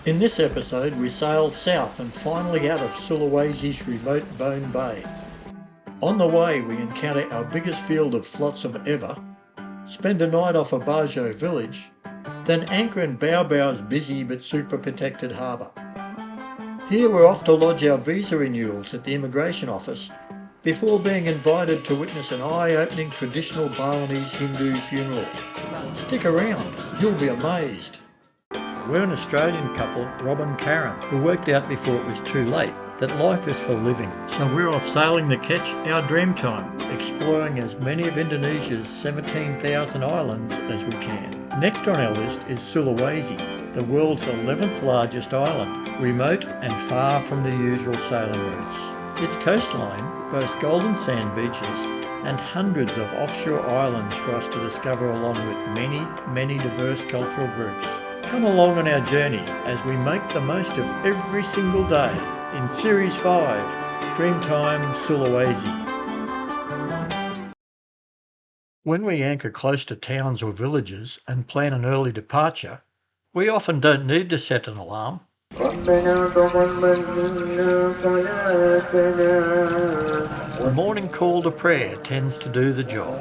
In this episode we sail south and finally out of Sulawesi's remote Bone Bay. On the way we encounter our biggest field of flotsam ever, spend a night off a Bau village, then anchor in Bau Bau's busy but super protected harbour. Here we're off to lodge our visa renewals at the immigration office before being invited to witness an eye-opening traditional Balinese Hindu funeral. Stick around, you'll be amazed. We're an Australian couple, Rob and Karen, who worked out before it was too late that life is for living. So we're off sailing the Ketch, our Dreamtime, exploring as many of Indonesia's 17,000 islands as we can. Next on our list is Sulawesi, the world's 11th largest island, remote and far from the usual sailing routes. Its coastline boasts golden sand beaches and hundreds of offshore islands for us to discover along with many diverse cultural groups. Come along on our journey as we make the most of every single day in Series 5, Dreamtime Sulawesi. When we anchor close to towns or villages and plan an early departure, we often don't need to set an alarm. The morning call to prayer tends to do the job.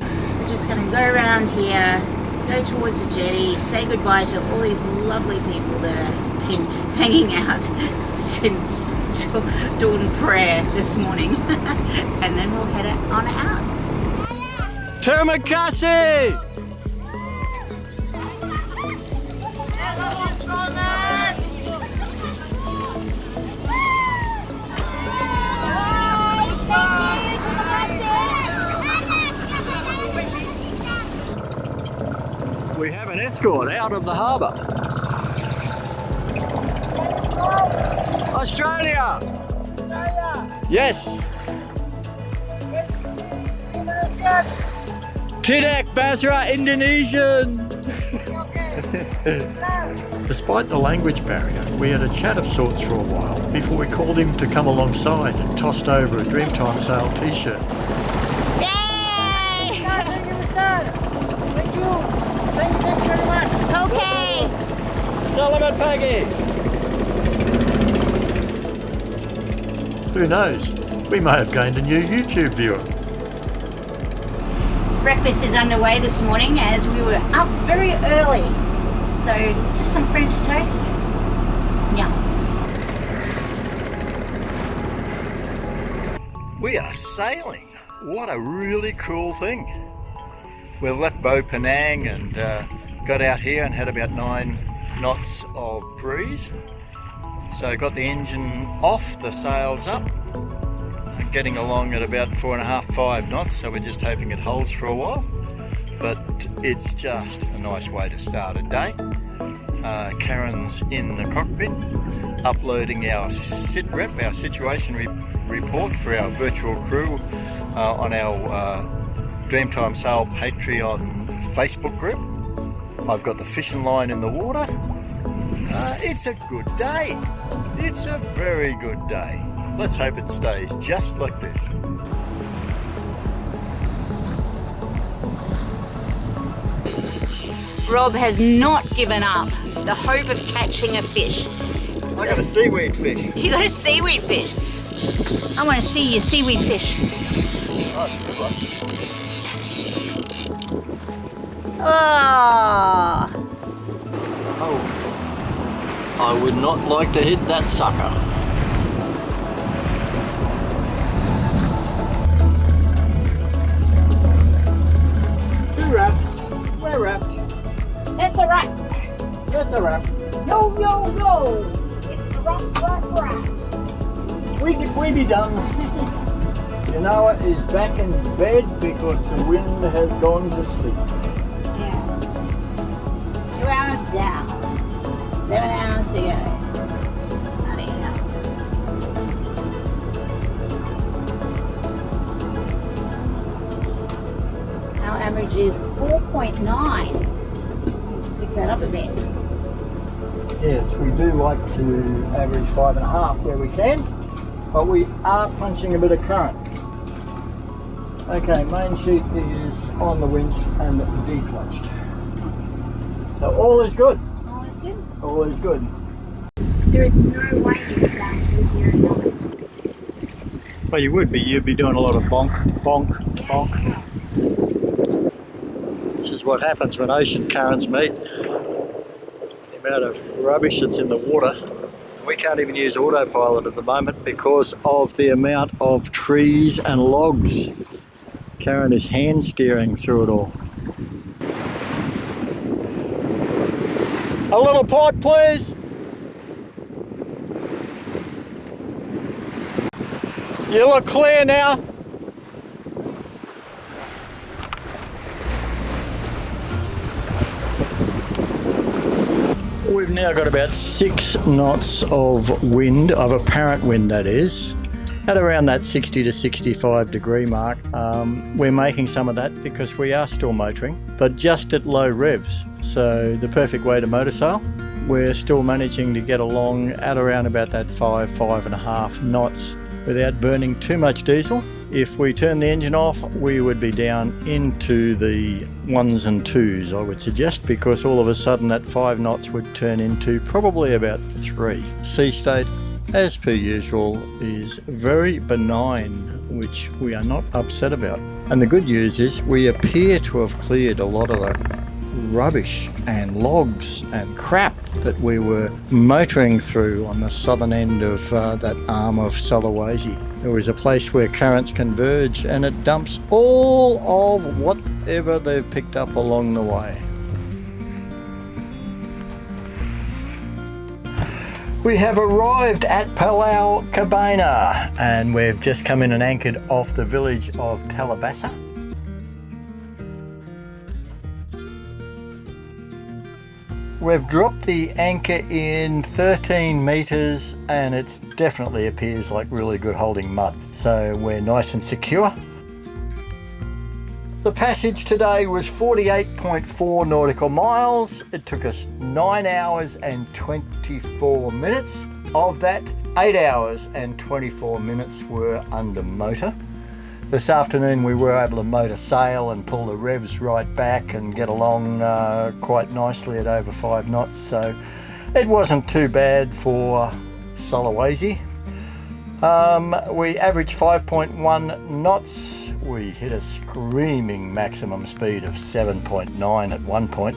We're just going to go around here, go towards the jetty, say goodbye to all these lovely people that have been hanging out since dawn prayer this morning, and then we'll head on out. Terima kasih! We have an escort out of the harbour. Australia! Yes! Indonesian! Tidak Basra Indonesian! Despite the language barrier, we had a chat of sorts for a while before we called him to come alongside and tossed over a Dreamtime Sail t-shirt. Yay! Thank you, mister! Thank you! Thank you very much! Okay! Salamat pagi! Who knows? We may have gained a new YouTube viewer. Breakfast is underway this morning as we were up very early. So just some French toast. Yum. We are sailing. What a really cool thing. We left Boepinang and got out here and had about 9 knots of breeze. So got the engine off, the sails up, getting along at about 4.5, 5 knots. So we're just hoping it holds for a while. But it's just a nice way to start a day. Karen's in the cockpit uploading our SITREP, our situation report for our virtual crew on our Dreamtime Sail Patreon Facebook group. I've got the fishing line in the water. It's a good day. It's a very good day. Let's hope it stays just like this. Rob has not given up the hope of catching a fish. I got a seaweed fish. You got a seaweed fish. I want to see your seaweed fish. Oh, that's a good one. Oh. Oh, I would not like to hit that sucker. We're wrapped. We're wrapped. It's a wrap. It's a wrap. Yo, yo, yo. It's a wrap. We be done. Yanawa is back in bed because the wind has gone to sleep. Yeah. 2 hours down. 7 hours to go. Bloody hell. Our average is 4.9. Pick that up a bit. Yes, we do like to average 5.5 where we can, but we are punching a bit of current. Okay, main sheet is on the winch and declutched. So all is good. All is good. All is good. There is no waving sounds from here at night. Well, you would be. You'd be doing a lot of bonk, bonk, bonk. Which is what happens when ocean currents meet. The amount of rubbish that's in the water. We can't even use autopilot at the moment because of the amount of trees and logs. Karen is hand steering through it all. A little port, please. You look clear now. We've now got about 6 knots of wind, of apparent wind that is, at around that 60 to 65 degree mark. We're making some of that because we are still motoring, but just at low revs. So the perfect way to motor sail. We're still managing to get along at around about that 5.5 knots without burning too much diesel. If we turn the engine off, we would be down into the 1s and 2s, I would suggest, because all of a sudden that 5 knots would turn into probably about 3. Sea state, as per usual, is very benign, which we are not upset about. And the good news is we appear to have cleared a lot of the rubbish and logs and crap that we were motoring through on the southern end of that arm of Sulawesi. There was a place where currents converge and it dumps all of whatever they've picked up along the way. We have arrived at Pulau Cabana and we've just come in and anchored off the village of Talabasa. We've dropped the anchor in 13 metres and it definitely appears like really good holding mud. So we're nice and secure. The passage today was 48.4 nautical miles. It took us 9 hours and 24 minutes. Of that, 8 hours and 24 minutes were under motor. This afternoon we were able to motor sail and pull the revs right back and get along quite nicely at over 5 knots, so it wasn't too bad for Sulawesi. We averaged 5.1 knots. We hit a screaming maximum speed of 7.9 at one point.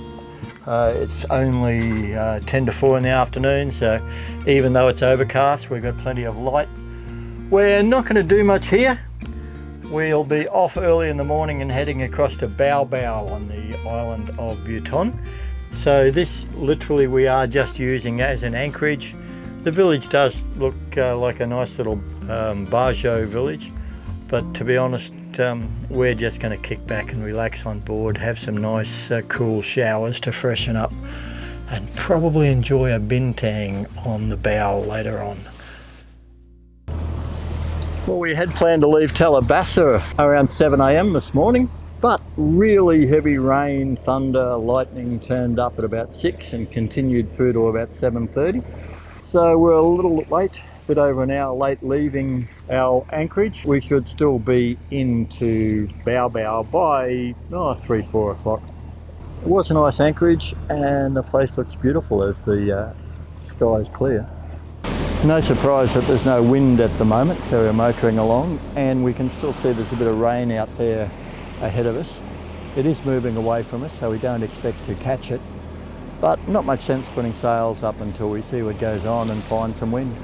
It's only 10 to 4 in the afternoon, so even though it's overcast, we've got plenty of light. We're not going to do much here. We'll be off early in the morning and heading across to Bau Bau on the island of Buton. So this literally we are just using as an anchorage. The village does look like a nice little Bajo village, but to be honest, we're just going to kick back and relax on board, have some nice cool showers to freshen up, and probably enjoy a bintang on the bow later on. Well, we had planned to leave Talabasa around 7 AM this morning, but really heavy rain, thunder, lightning turned up at about 6 and continued through to about 7:30. So we're a little late, a bit over an hour late leaving our anchorage. We should still be into Bau Bau by 3, 4 o'clock. It was a nice anchorage and the place looks beautiful as the sky is clear. No surprise that there's no wind at the moment, so we're motoring along and we can still see there's a bit of rain out there ahead of us. It is moving away from us, so we don't expect to catch it, but not much sense putting sails up until we see what goes on and find some wind.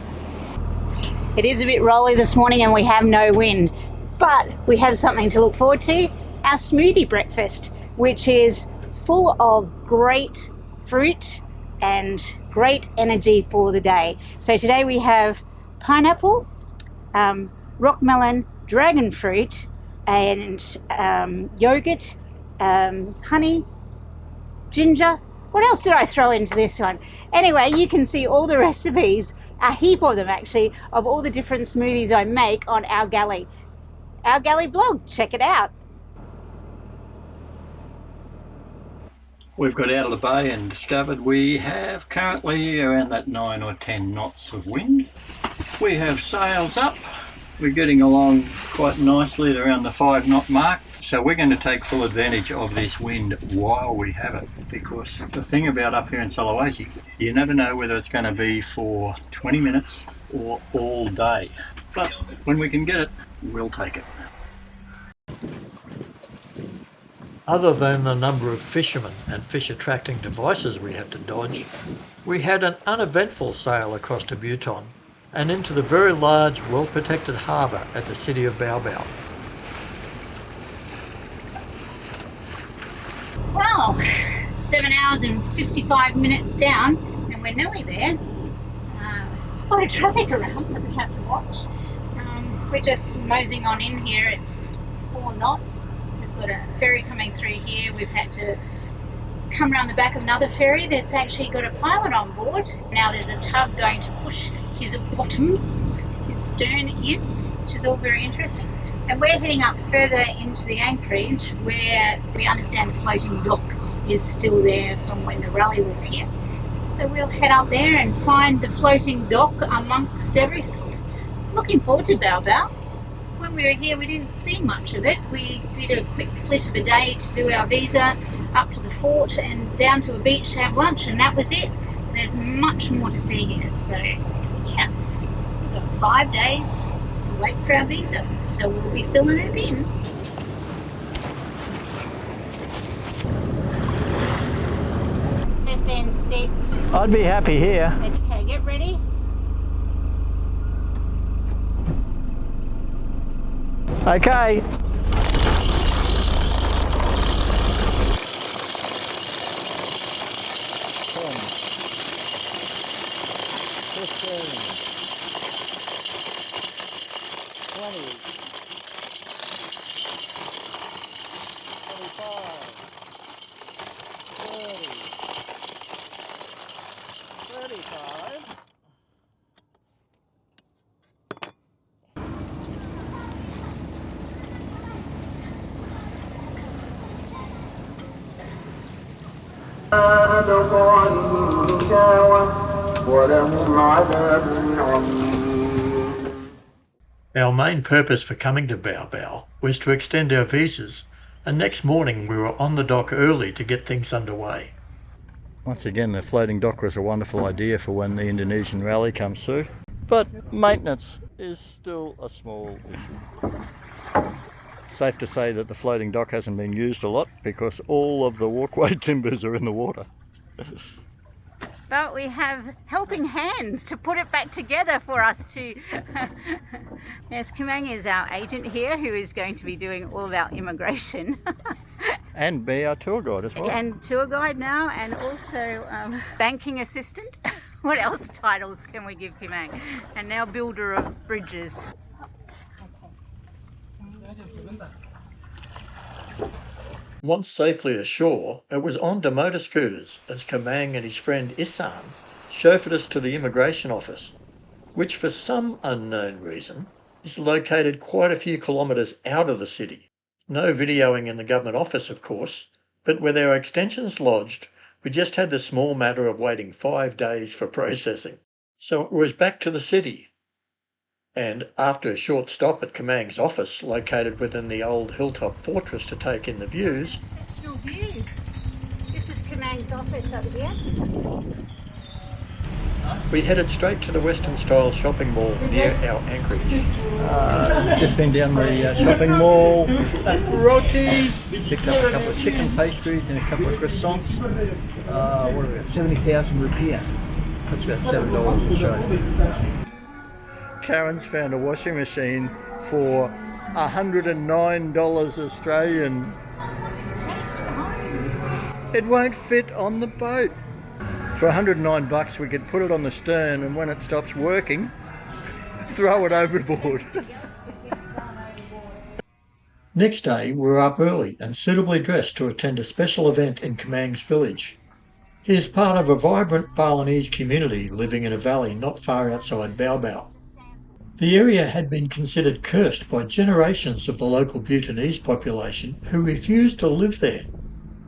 It is a bit rolly this morning and we have no wind, but we have something to look forward to, our smoothie breakfast, which is full of great fruit and great energy for the day. So today we have pineapple, rock melon, dragon fruit, and yogurt, honey, ginger. What else did I throw into this one? Anyway, you can see all the recipes, a heap of them actually, of all the different smoothies I make on our galley blog. Check it out. we've got out of the bay and discovered we have currently around that 9 or 10 knots of wind. We have sails up. We're getting along quite nicely at around the 5 knot mark. So we're going to take full advantage of this wind while we have it, because the thing about up here in Sulawesi, you never know whether it's going to be for 20 minutes or all day. But when we can get it, we'll take it. Other than the number of fishermen and fish attracting devices we had to dodge, we had an uneventful sail across to Buton and into the very large, well-protected harbour at the city of Bau Bau. Well, 7 hours and 55 minutes down, and we're nearly there. A lot of traffic around that we have to watch. We're just moseying on in here. It's 4 knots. We've got a ferry coming through here. We've had to come around the back of another ferry that's actually got a pilot on board. Now there's a tug going to push his bottom, his stern in, which is all very interesting. And we're heading up further into the anchorage where we understand the floating dock is still there from when the rally was here. So we'll head up there and find the floating dock amongst everything. Looking forward to Bau Bau. When we were here we didn't see much of it. We did a quick flit of a day to do our visa, up to the fort and down to a beach to have lunch, and that was it. There's much more to see here, so yeah, we've got 5 days to wait for our visa, so we'll be filling it in. $15.6. I'd be happy here. Okay, get ready. Okay. Our main purpose for coming to Bau Bau was to extend our visas, and next morning we were on the dock early to get things underway. Once again, the floating dock was a wonderful idea for when the Indonesian rally comes through, but maintenance is still a small issue. It's safe to say that the floating dock hasn't been used a lot because all of the walkway timbers are in the water. But we have helping hands to put it back together for us to... Yes, Khemang is our agent here who is going to be doing all of our immigration. And be our tour guide as well. And tour guide now, and also banking assistant. What else titles can we give Khemang? And now builder of bridges. Once safely ashore, it was on to motor scooters as Khemang and his friend Isan chauffeured us to the immigration office, which for some unknown reason is located quite a few kilometres out of the city. No videoing in the government office, of course, but with our extensions lodged, we just had the small matter of waiting 5 days for processing. So it was back to the city. And after a short stop at Khemang's office, located within the old hilltop fortress to take in the views, Exceptional view. This is Khemang's office over here. we headed straight to the Western style shopping mall near our anchorage. Just been down the shopping mall, rotis, picked up a couple of chicken pastries and a couple of croissants. What are we 70,000 rupiah. That's about $7 Australian. Karen's found a washing machine for $109 Australian. It won't fit on the boat. For $109 we could put it on the stern, and when it stops working, throw it overboard. Next day we were up early and suitably dressed to attend a special event in Khemang's village. He is part of a vibrant Balinese community living in a valley not far outside Bau Bau. The area had been considered cursed by generations of the local Butonese population who refused to live there.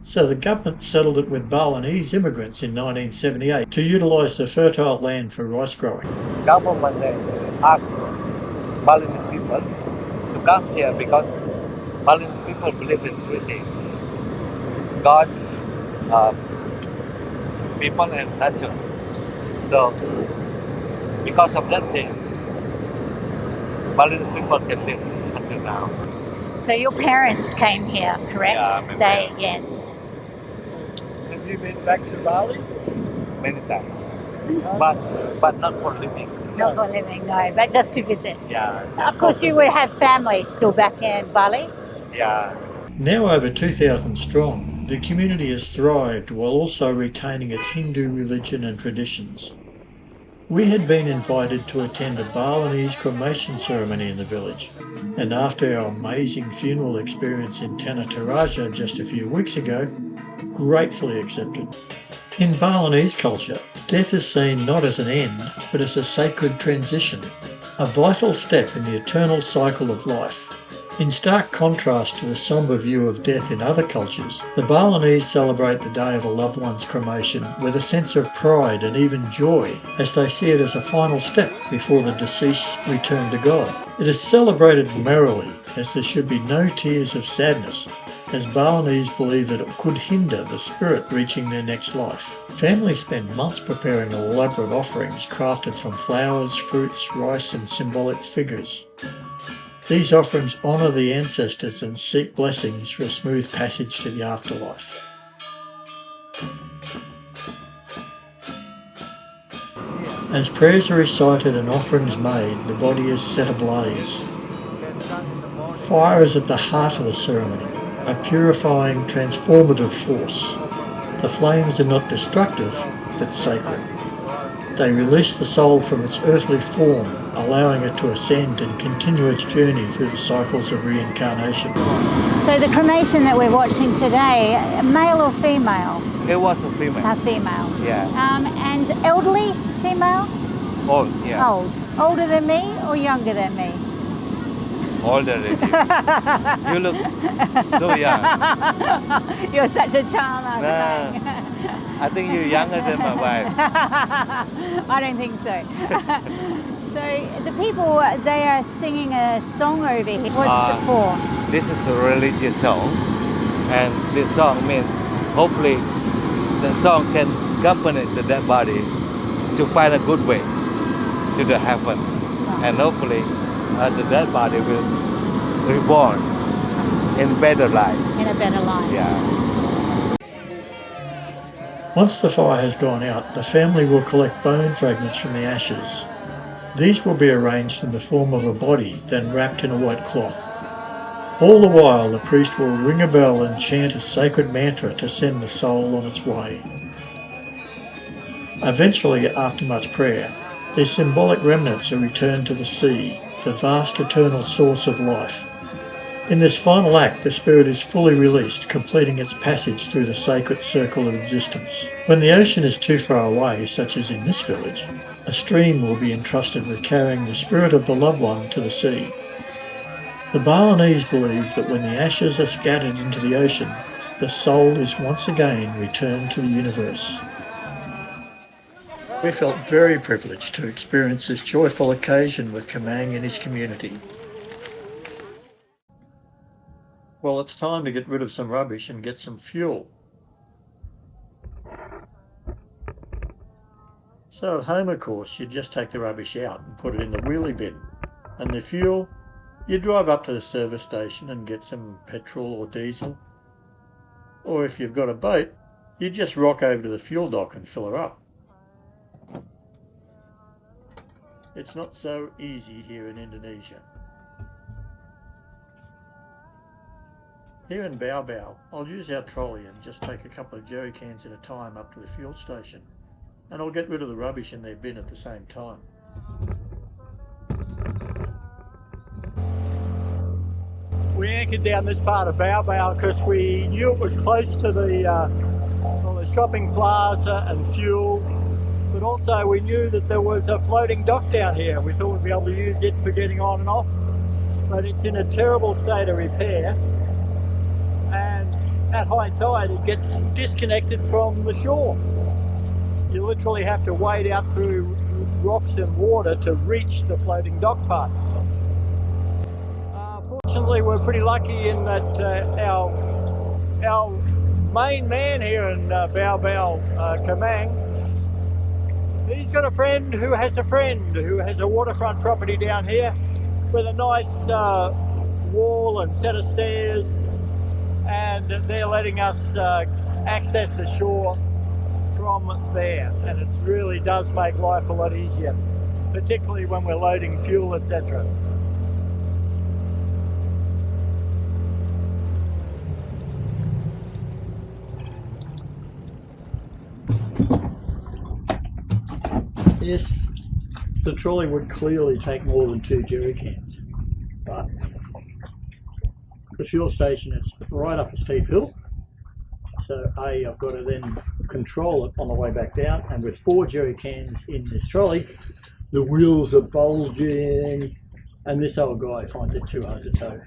So the government settled it with Balinese immigrants in 1978 to utilise the fertile land for rice growing. Government asked Balinese people to come here because Balinese people believe in three things: God, people, and nature. So, because of that thing, Balinese people can live until now. So your parents came here, correct? Yeah, my parents. Yes. Have you been back to Bali? Many times, but not for living. Not for living, no, but just to visit. Yeah. Of course, you would have family still back in Bali. Yeah. Now over 2,000 strong, the community has thrived while also retaining its Hindu religion and traditions. We had been invited to attend a Balinese cremation ceremony in the village, and after our amazing funeral experience in Tanah Toraja just a few weeks ago, gratefully accepted. In Balinese culture, death is seen not as an end, but as a sacred transition, a vital step in the eternal cycle of life. In stark contrast to the sombre view of death in other cultures, the Balinese celebrate the day of a loved one's cremation with a sense of pride and even joy, as they see it as a final step before the deceased return to God. It is celebrated merrily, as there should be no tears of sadness, as Balinese believe that it could hinder the spirit reaching their next life. Families spend months preparing elaborate offerings crafted from flowers, fruits, rice and symbolic figures. These offerings honour the ancestors and seek blessings for a smooth passage to the afterlife. As prayers are recited and offerings made, the body is set ablaze. Fire is at the heart of the ceremony, a purifying, transformative force. The flames are not destructive, but sacred. They release the soul from its earthly form, allowing it to ascend and continue its journey through the cycles of reincarnation. So the cremation that we're watching today, male or female? It was a female. A female. Yeah. And elderly female? Old. Yeah. Old. Older than me or younger than me? Older than you. You look so young. You're such a child, aren't Nah. you? I think you're younger than my wife. I don't think so. So the people, they are singing a song over here. What's it for? This is a religious song, and this song means hopefully the song can accompany the dead body to find a good way to the heaven, and hopefully the dead body will reborn in better life. In a better life. Yeah. Once the fire has gone out, the family will collect bone fragments from the ashes. These will be arranged in the form of a body, then wrapped in a white cloth. All the while, the priest will ring a bell and chant a sacred mantra to send the soul on its way. Eventually, after much prayer, their symbolic remnants are returned to the sea, the vast eternal source of life. In this final act, the spirit is fully released, completing its passage through the sacred circle of existence. When the ocean is too far away, such as in this village, a stream will be entrusted with carrying the spirit of the loved one to the sea. The Balinese believe that when the ashes are scattered into the ocean, the soul is once again returned to the universe. We felt very privileged to experience this joyful occasion with Cremation and his community. Well, it's time to get rid of some rubbish and get some fuel. So at home, of course, you just take the rubbish out and put it in the wheelie bin. And the fuel, you drive up to the service station and get some petrol or diesel. Or if you've got a boat, you just rock over to the fuel dock and fill her up. It's not so easy here in Indonesia. Here in Bau Bau, I'll use our trolley and just take a couple of jerry cans at a time up to the fuel station, and I'll get rid of the rubbish in their bin at the same time. We anchored down this part of Bau Bau because we knew it was close to the shopping plaza and fuel, but also we knew that there was a floating dock down here. We thought we'd be able to use it for getting on and off, but it's in a terrible state of repair. And at high tide it gets disconnected from the shore. You literally have to wade out through rocks and water to reach the floating dock part. Fortunately, we're pretty lucky in that our main man here in Bau Bau, Cremation, he's got a friend who has a waterfront property down here with a nice wall and set of stairs, and they're letting us access the shore from there, and it really does make life a lot easier, particularly when we're loading fuel, etc. Yes, the trolley would clearly take more than 2 jerry cans, but the fuel station is right up a steep hill, so I've got to then control it on the way back down, and with 4 jerry cans in this trolley, the wheels are bulging, and this old guy finds it too hard to tow.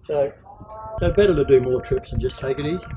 So better to do more trips and just take it easy.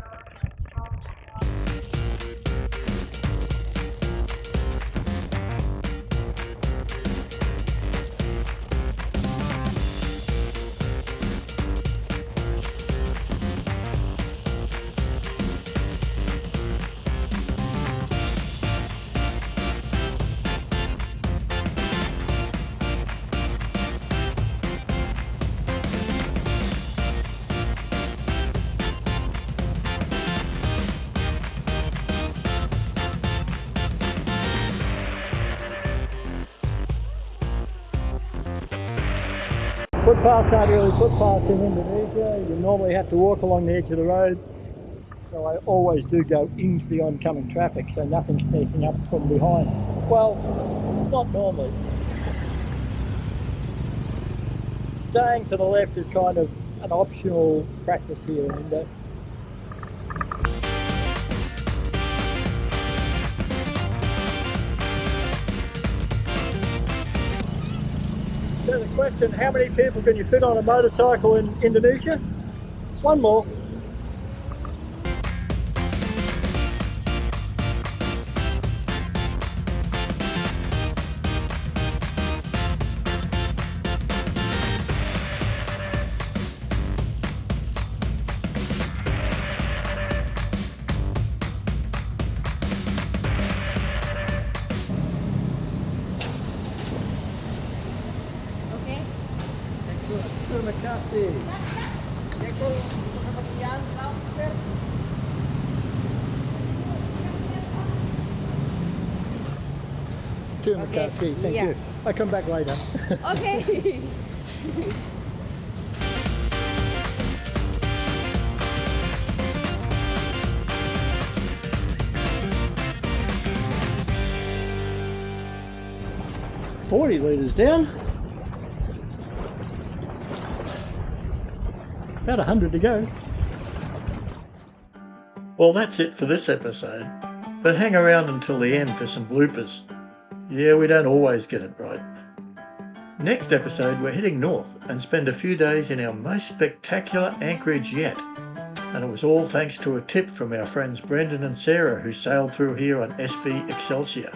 Footpaths aren't really footpaths in Indonesia. You normally have to walk along the edge of the road. So I always do go into the oncoming traffic, so nothing's sneaking up from behind. Well, not normally. Staying to the left is kind of an optional practice here in Indo. So the question, how many people can you fit on a motorcycle in Indonesia? One more. Terima kasih. Terima kasih. Thank you. I'll come back later. Okay. $40 litres down. About 100 to go. Well, that's it for this episode, but hang around until the end for some bloopers. Yeah, we don't always get it right. Next episode, we're heading north and spend a few days in our most spectacular anchorage yet. And it was all thanks to a tip from our friends Brendan and Sarah, who sailed through here on SV Excelsior.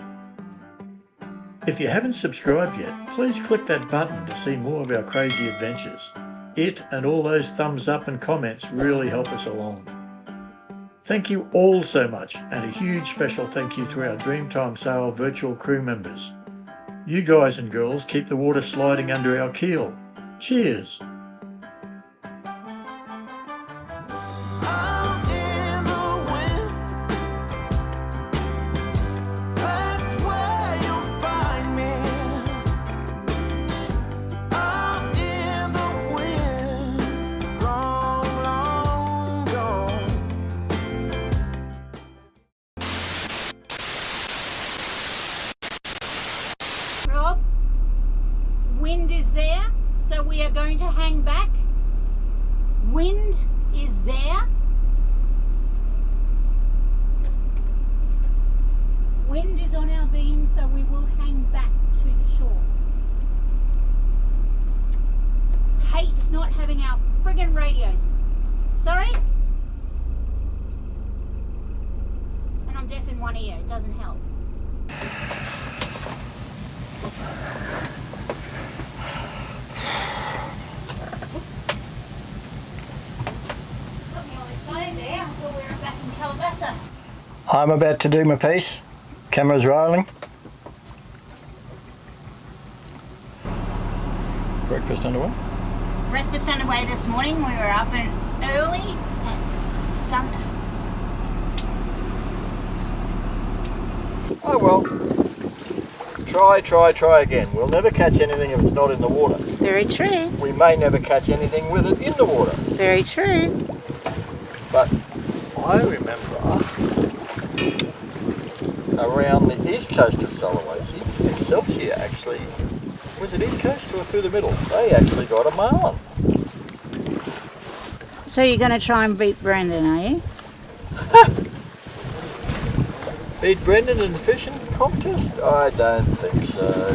If you haven't subscribed yet, please click that button to see more of our crazy adventures. It and all those thumbs up and comments really help us along. Thank you all so much, and a huge special thank you to our Dreamtime Sail virtual crew members. You guys and girls keep the water sliding under our keel. Cheers! Wind is there, so we are going to hang back. Wind is there. Wind is on our beam, so we will hang back to the shore. Hate not having our friggin' radios. Sorry? deaf in one ear. It doesn't help. Got me all excited there. I thought we were back in Talabasa. I'm about to do my piece. Camera's rolling. Breakfast underway. Breakfast underway this morning. We were up and early and sun. Oh well. Try again. We'll never catch anything if it's not in the water. Very true. We may never catch anything with it in the water. Very true. But I remember around the east coast of Sulawesi, Excelsior actually, was it east coast or through the middle? They actually got a marlin. So you're going to try and beat Brandon, are you? Beat Brendan in the fishing contest? I don't think so.